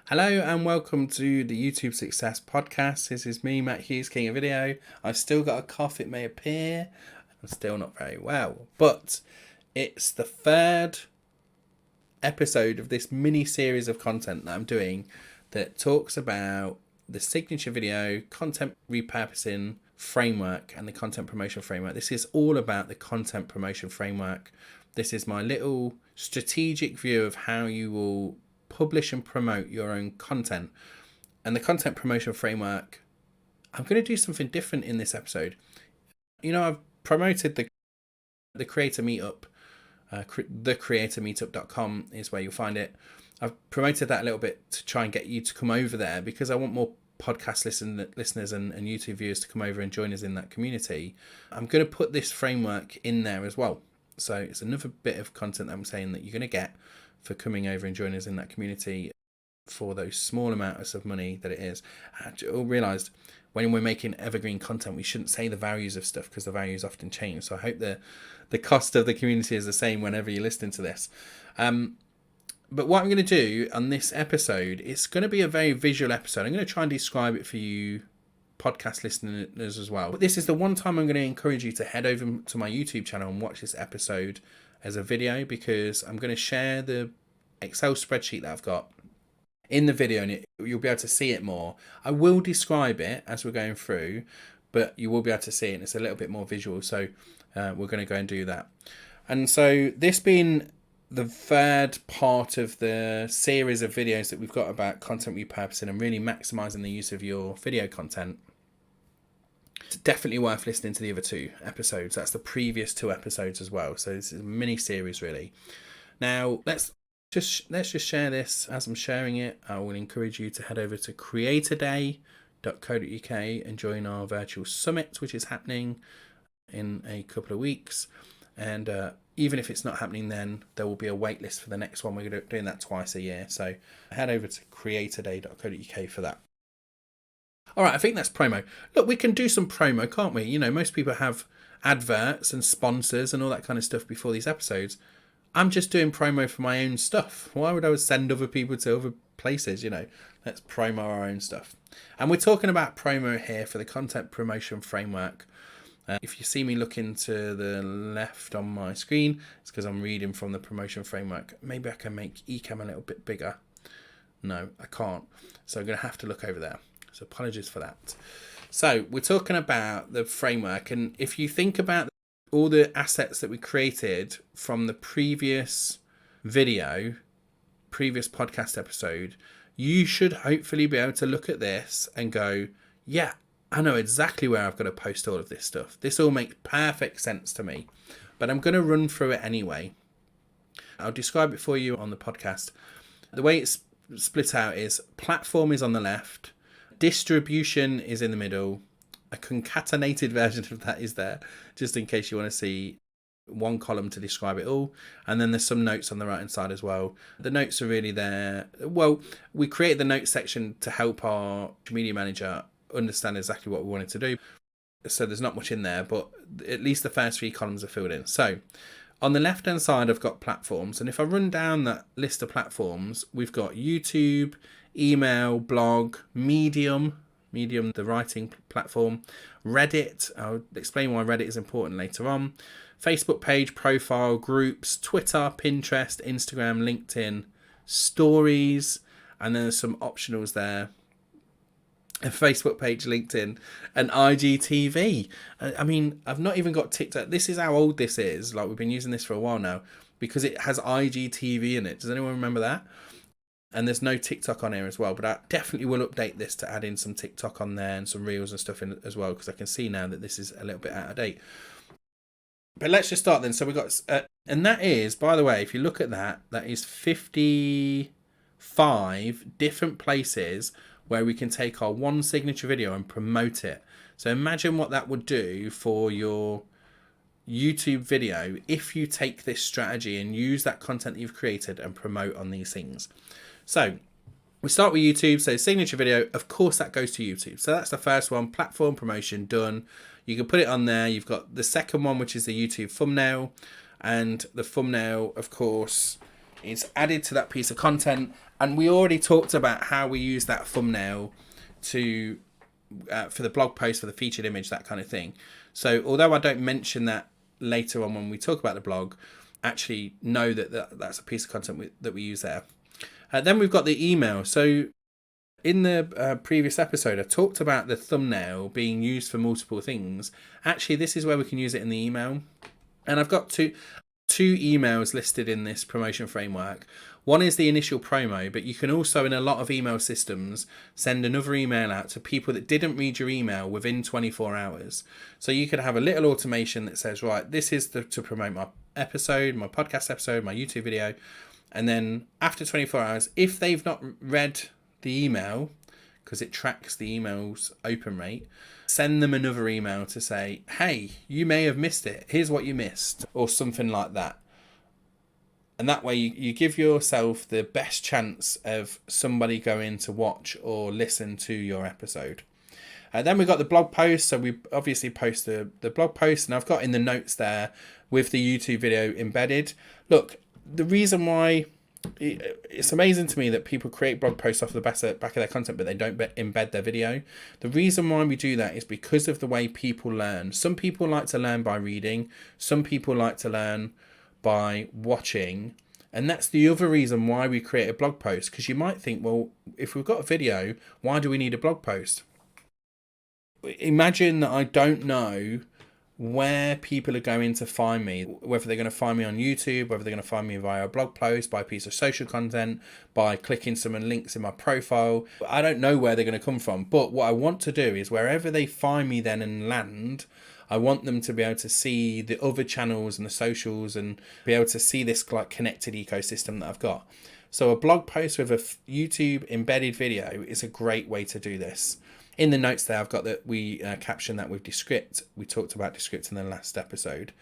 Hello and welcome to the YouTube Success Podcast. This is me, Matt Hughes, King of Video. I've still got a cough, it may appear. I'm still not very well. But it's the third episode of this mini series of content that I'm doing that talks about the signature video, content repurposing framework and the content promotion framework. This is all about the content promotion framework. This is my little strategic view of how you will publish and promote your own content. And the content promotion framework, I'm going to do something different in this episode. You know, I've promoted the creator meetup. Thecreatormeetup.com is where you'll find it. I've promoted that a little bit to try and get you to come over there because I want more podcast listeners and YouTube viewers to come over and join us in that community. I'm going to put this framework in there as well. So it's another bit of content that I'm saying that you're going to get for coming over and joining us in that community for those small amounts of money that it is. I realised when we're making evergreen content, we shouldn't say the values of stuff because the values often change. So I hope the cost of the community is the same whenever you're listening to this. But what I'm going to do on this episode, it's going to be a very visual episode. I'm going to try and describe it for you podcast listeners as well. But this is the one time I'm going to encourage you to head over to my YouTube channel and watch this episode as a video, because I'm going to share the Excel spreadsheet that I've got in the video and you'll be able to see it more. I will describe it as we're going through, but you will be able to see it and it's a little bit more visual. So we're going to go and do that. And so this being the third part of the series of videos that we've got about content repurposing and really maximizing the use of your video content, it's definitely worth listening to the other two episodes. That's the previous two episodes as well. So this is a mini series really. Now let's just share this. As I'm sharing it, I will encourage you to head over to creatorday.co.uk and join our virtual summit, which is happening in a couple of weeks. And even if it's not happening then, there will be a wait list for the next one. We're doing that twice a year. So head over to creatorday.co.uk for that. All right, I think that's promo. Look, we can do some promo, can't we? You know, most people have adverts and sponsors and all that kind of stuff before these episodes. I'm just doing promo for my own stuff. Why would I send other people to other places? You know, let's promo our own stuff. And we're talking about promo here for the content promotion framework. If you see me looking to the left on my screen, it's because I'm reading from the promotion framework. Maybe I can make Ecamm a little bit bigger. No, I can't. So I'm going to have to look over there. So apologies for that. So we're talking about the framework. And if you think about all the assets that we created from the previous video, previous podcast episode, you should hopefully be able to look at this and go, yeah, I know exactly where I've got to post all of this stuff. This all makes perfect sense to me, but I'm going to run through it anyway. I'll describe it for you on the podcast. The way it's split out is platform is on the left, distribution is in the middle, a concatenated version of that is there, just in case you want to see one column to describe it all. And then there's some notes on the right hand side as well. The notes are really there. Well, we created the notes section to help our media manager understand exactly what we wanted to do. So there's not much in there, but at least the first three columns are filled in. So on the left hand side, I've got platforms. And if I run down that list of platforms, we've got YouTube, email, blog, Medium, the writing platform, Reddit. I'll explain why Reddit is important later on. Facebook page, profile, groups, Twitter, Pinterest, Instagram, LinkedIn, stories, and then there's some optionals there. A Facebook page, LinkedIn, and IGTV. I mean, I've not even got TikTok. This is how old this is. Like, we've been using this for a while now because it has IGTV in it. Does anyone remember that? And there's no TikTok on here as well, but I definitely will update this to add in some TikTok on there and some reels and stuff in as well, because I can see now that this is a little bit out of date. But let's just start then. So we've got, and that is, by the way, if you look at that, that is 55 different places where we can take our one signature video and promote it. So imagine what that would do for your YouTube video if you take this strategy and use that content that you've created and promote on these things. So we start with YouTube. So signature video, of course, that goes to YouTube. So that's the first one, platform promotion done. You can put it on there. You've got the second one, which is the YouTube thumbnail. And the thumbnail, of course, is added to that piece of content. And we already talked about how we use that thumbnail to for the blog post, for the featured image, that kind of thing. So although I don't mention that later on when we talk about the blog, actually know that that's a piece of content that we use there. Then we've got the email. So in the previous episode, I talked about the thumbnail being used for multiple things. Actually, this is where we can use it in the email. And I've got two emails listed in this promotion framework. One is the initial promo, but you can also, in a lot of email systems, send another email out to people that didn't read your email within 24 hours. So you could have a little automation that says, right, this is to promote my episode, my podcast episode, my YouTube video. And then after 24 hours, if they've not read the email, because it tracks the email's open rate, send them another email to say, hey, you may have missed it. Here's what you missed, or something like that. And that way you give yourself the best chance of somebody going to watch or listen to your episode. Then we've got the blog post. So we obviously post the blog post, and I've got in the notes there with the YouTube video embedded. Look, the reason why it's amazing to me that people create blog posts off the back of their content, but they don't embed their video. The reason why we do that is because of the way people learn. Some people like to learn by reading. Some people like to learn by watching. And that's the other reason why we create a blog post. Because you might think, well, if we've got a video, why do we need a blog post? Imagine that I don't know where people are going to find me, whether they're going to find me on YouTube, whether they're going to find me via a blog post, by a piece of social content, by clicking some links in my profile. I don't know where they're going to come from, but what I want to do is wherever they find me then and land, I want them to be able to see the other channels and the socials and be able to see this like connected ecosystem that I've got. So a blog post with a YouTube embedded video is a great way to do this. In the notes there, I've got that we captioned that with Descript. We talked about Descript in the last episode.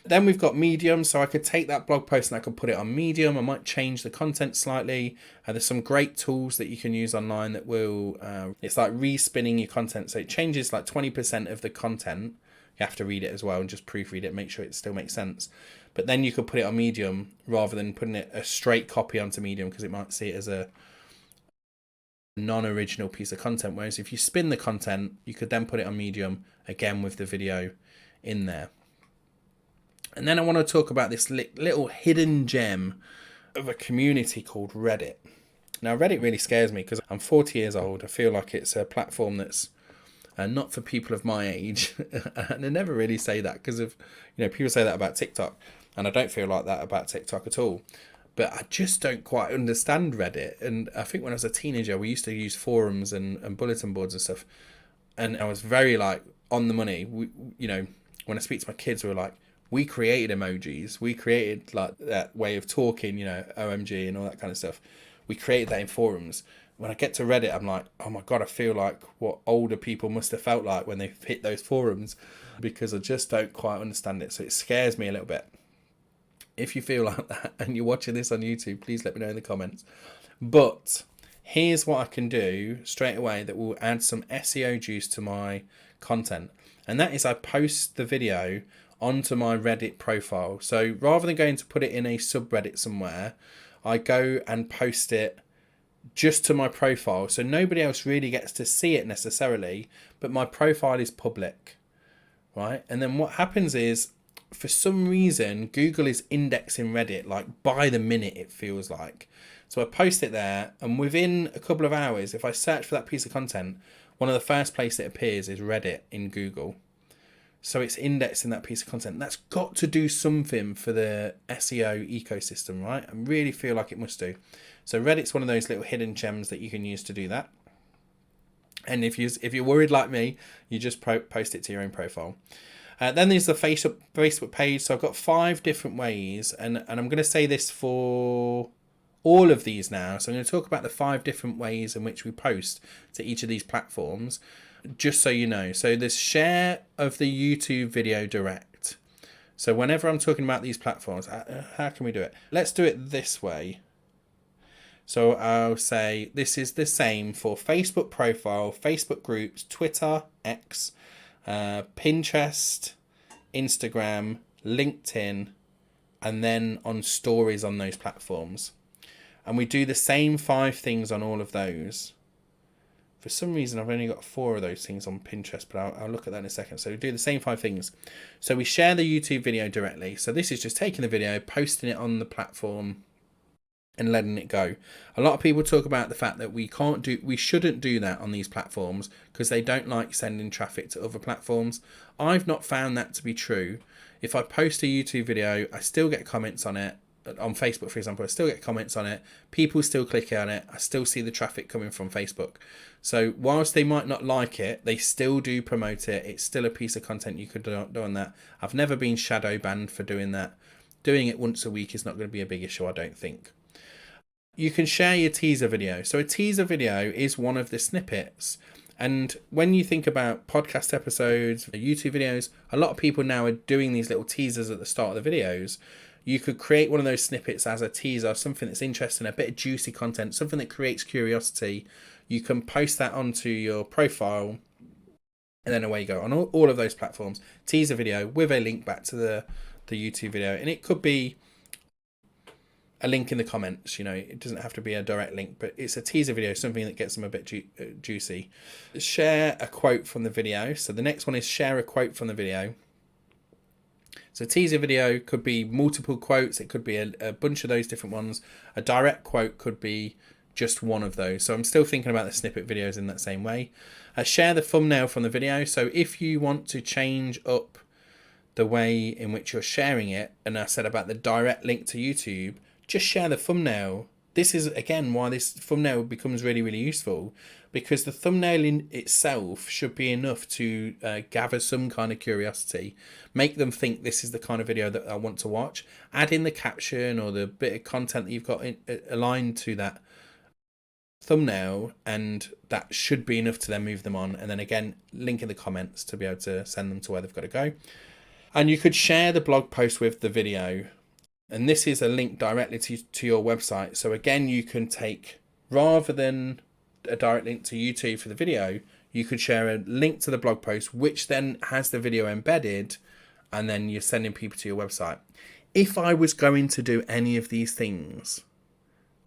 Then we've got Medium, so I could take that blog post and I could put it on Medium. I might change the content slightly. There's some great tools that you can use online that will, it's like respinning your content. So it changes like 20% of the content. You have to read it as well and just proofread it, make sure it still makes sense. But then you could put it on Medium rather than putting it a straight copy onto Medium, because it might see it as a non-original piece of content. Whereas if you spin the content, you could then put it on Medium again with the video in there. And then I want to talk about this little hidden gem of a community called Reddit. Now, Reddit really scares me because I'm 40 years old. I feel like it's a platform that's not for people of my age. And I never really say that because of, people say that about TikTok, and I don't feel like that about TikTok at all. But I just don't quite understand Reddit. And I think when I was a teenager, we used to use forums and bulletin boards and stuff. And I was very on the money. When I speak to my kids, we're like, we created emojis. We created that way of talking, OMG and all that kind of stuff. We created that in forums. When I get to Reddit, I'm like, oh my God, I feel like what older people must have felt like when they hit those forums, because I just don't quite understand it. So it scares me a little bit. If you feel like that and you're watching this on YouTube, please let me know in the comments. But here's what I can do straight away that will add some SEO juice to my content. And that is I post the video onto my Reddit profile. So rather than going to put it in a subreddit somewhere, I go and post it just to my profile. So nobody else really gets to see it necessarily, but my profile is public, right? And then what happens is, for some reason, Google is indexing Reddit by the minute, it feels like. So I post it there, and within a couple of hours, if I search for that piece of content, one of the first places it appears is Reddit in Google. So it's indexing that piece of content. That's got to do something for the SEO ecosystem, right? I really feel like it must do. So Reddit's one of those little hidden gems that you can use to do that. And if you're worried like me, you just post it to your own profile. Then there's the Facebook page. So I've got 5 different ways, and I'm going to say this for all of these now. So I'm going to talk about the 5 different ways in which we post to each of these platforms, just so you know. So there's share of the YouTube video direct. So whenever I'm talking about these platforms, how can we do it? Let's do it this way. So I'll say this is the same for Facebook profile, Facebook groups, Twitter, X, Pinterest, Instagram, LinkedIn, and then on stories on those platforms. and we do the same 5 things on all of those. For some reason, I've only got 4 of those things on Pinterest, but I'll look at that in a second. So we do the same 5 things. So we share the YouTube video directly. So this is just taking the video, posting it on the platform, and letting it go. A lot of people talk about the fact that we shouldn't do that on these platforms because they don't like sending traffic to other platforms. I've not found that to be true. If I post a YouTube video, I still get comments on it. On Facebook, for example, I still get comments on it. People still click on it. I still see the traffic coming from Facebook. So whilst they might not like it, they still do promote it. It's still a piece of content you could do on that. I've never been shadow banned for doing that. Doing it once a week is not going to be a big issue, I don't think. You can share your teaser video. So a teaser video is one of the snippets. And when you think about podcast episodes, YouTube videos, a lot of people now are doing these little teasers at the start of the videos. You could create one of those snippets as a teaser, something that's interesting, a bit of juicy content, something that creates curiosity. You can post that onto your profile, and then away you go on all of those platforms. Teaser video with a link back to the YouTube video. And it could be a link in the comments, it doesn't have to be a direct link, but it's a teaser video, something that gets them a bit juicy. Share a quote from the video. So the next one is share a quote from the video. So teaser video could be multiple quotes. It could be a bunch of those different ones. A direct quote could be just one of those. So I'm still thinking about the snippet videos in that same way. Share the thumbnail from the video. So if you want to change up the way in which you're sharing it, and I said about the direct link to YouTube, just share the thumbnail. This is, again, why this thumbnail becomes really, really useful, because the thumbnail in itself should be enough to gather some kind of curiosity, make them think this is the kind of video that I want to watch. Add in the caption or the bit of content that you've got aligned to that thumbnail, and that should be enough to then move them on. And then again, link in the comments to be able to send them to where they've got to go. And you could share the blog post with the video. And this is a link directly to your website. So again, you can take, rather than a direct link to YouTube for the video, you could share a link to the blog post, which then has the video embedded, and then you're sending people to your website. If I was going to do any of these things,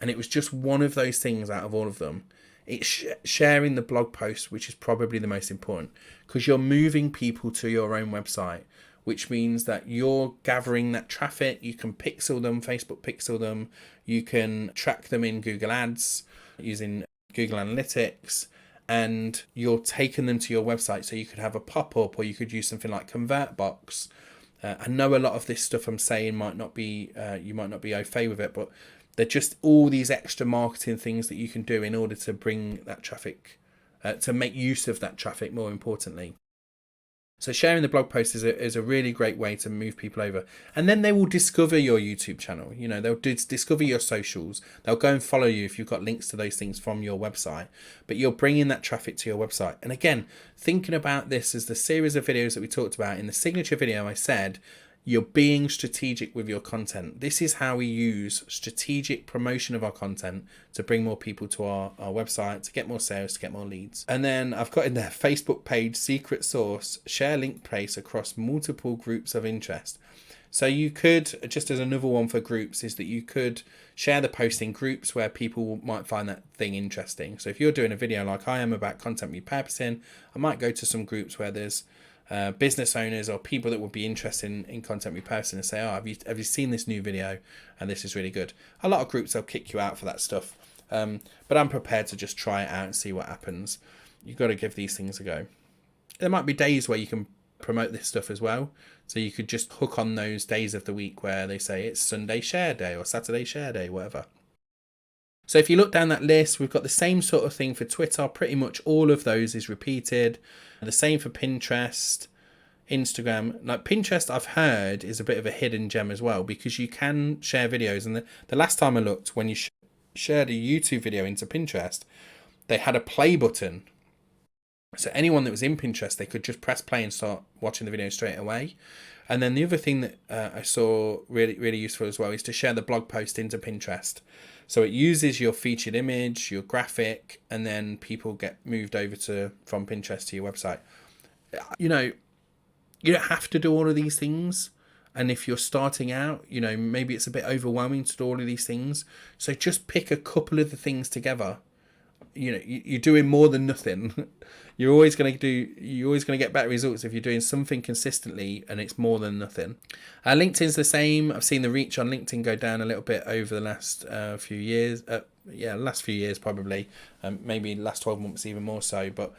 and it was just one of those things out of all of them, it's sharing the blog post, which is probably the most important, because you're moving people to your own website, which means that you're gathering that traffic. You can pixel them, Facebook pixel them. You can track them in Google Ads using Google Analytics, and you're taking them to your website. So you could have a pop-up, or you could use something like ConvertBox. I know a lot of this stuff I'm saying might not be, you might not be au fait with it, but they're just all these extra marketing things that you can do in order to bring that traffic, to make use of that traffic more importantly. So sharing the blog post is a really great way to move people over. And then they will discover your YouTube channel. They'll discover your socials. They'll go and follow you if you've got links to those things from your website. But you're bringing that traffic to your website. And again, thinking about this as the series of videos that we talked about in the signature video, I said, you're being strategic with your content. This is how we use strategic promotion of our content to bring more people to our website, to get more sales, to get more leads. And then I've got in there Facebook page, secret source, share link place across multiple groups of interest. So you could, just as another one for groups, is that you could share the post in groups where people might find that thing interesting. So if you're doing a video like I am about content repurposing, I might go to some groups where there's business owners or people that would be interested in content repurposing and say, have you seen this new video, and this is really good. A lot of groups, they'll kick you out for that stuff, but I'm prepared to just try it out and see what happens. You've got to give these things a go. There might be days where you can promote this stuff as well, so you could just hook on those days of the week where they say it's Sunday share day or Saturday share day, whatever. So if you look down that list, we've got the same sort of thing for Twitter. Pretty much all of those is repeated. The same for Pinterest, Instagram. Like Pinterest, I've heard, is a bit of a hidden gem as well, because you can share videos. And the last time I looked, when you shared a YouTube video into Pinterest, they had a play button. So anyone that was in Pinterest, they could just press play and start watching the video straight away. And then the other thing that I saw really, really useful as well is to share the blog post into Pinterest. So it uses your featured image, your graphic, and then people get moved over from Pinterest to your website. You don't have to do all of these things. And if you're starting out, you know, maybe it's a bit overwhelming to do all of these things. So just pick a couple of the things together. You know, you're doing more than nothing. You're always going to get better results if you're doing something consistently and it's more than nothing. LinkedIn's the same. I've seen the reach on LinkedIn go down a little bit over the last few years. Last few years probably. Maybe last 12 months even more so. But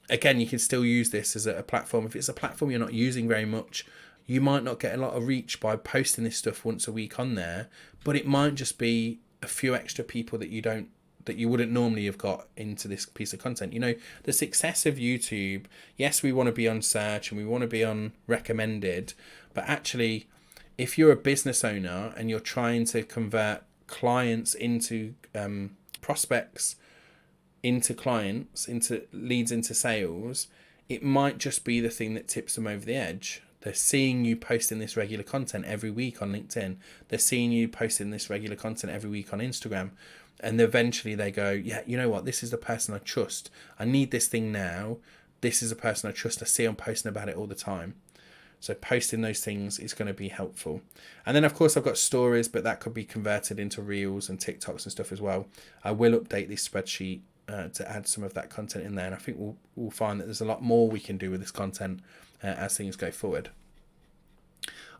again, you can still use this as a platform. If it's a platform you're not using very much, you might not get a lot of reach by posting this stuff once a week on there, but it might just be a few extra people that you wouldn't normally have got into this piece of content. You know, the success of YouTube, yes, we want to be on search and we want to be on recommended, but actually, if you're a business owner and you're trying to convert clients into prospects, into clients, into leads, into sales, it might just be the thing that tips them over the edge. They're seeing you posting this regular content every week on LinkedIn. They're seeing you posting this regular content every week on Instagram. And eventually they go, yeah, you know what? This is the person I trust. I need this thing now. This is a person I trust. I see I'm posting about it all the time. So posting those things is going to be helpful. And then, of course, I've got stories, but that could be converted into Reels and TikToks and stuff as well. I will update this spreadsheet to add some of that content in there. And I think we'll find that there's a lot more we can do with this content as things go forward.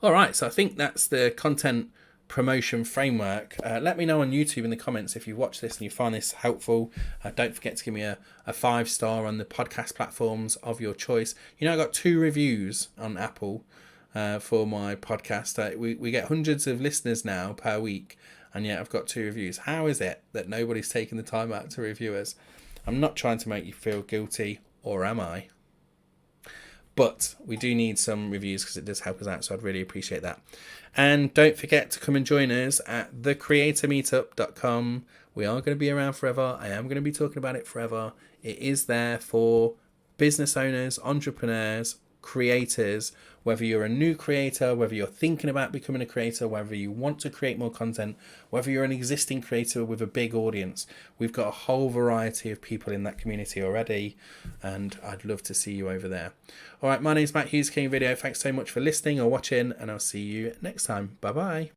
All right, so I think that's the content promotion framework. Let me know on YouTube in the comments if you watch this and you find this helpful. Don't forget to give me a 5-star on the podcast platforms of your choice. You know, I got 2 reviews on Apple for my podcast. We get hundreds of listeners now per week, and yet I've got 2 reviews. How is it that nobody's taking the time out to review us? I'm not trying to make you feel guilty, or am I? But we do need some reviews because it does help us out, so I'd really appreciate that. And don't forget to come and join us at thecreatormeetup.com. We are going to be around forever. I am going to be talking about it forever. It is there for business owners, entrepreneurs, creators, whether you're a new creator, whether you're thinking about becoming a creator, whether you want to create more content, whether you're an existing creator with a big audience. We've got a whole variety of people in that community already, and I'd love to see you over there. All right, my name's Matt Hughes, King Video. Thanks so much for listening or watching, and I'll see you next time. Bye-bye.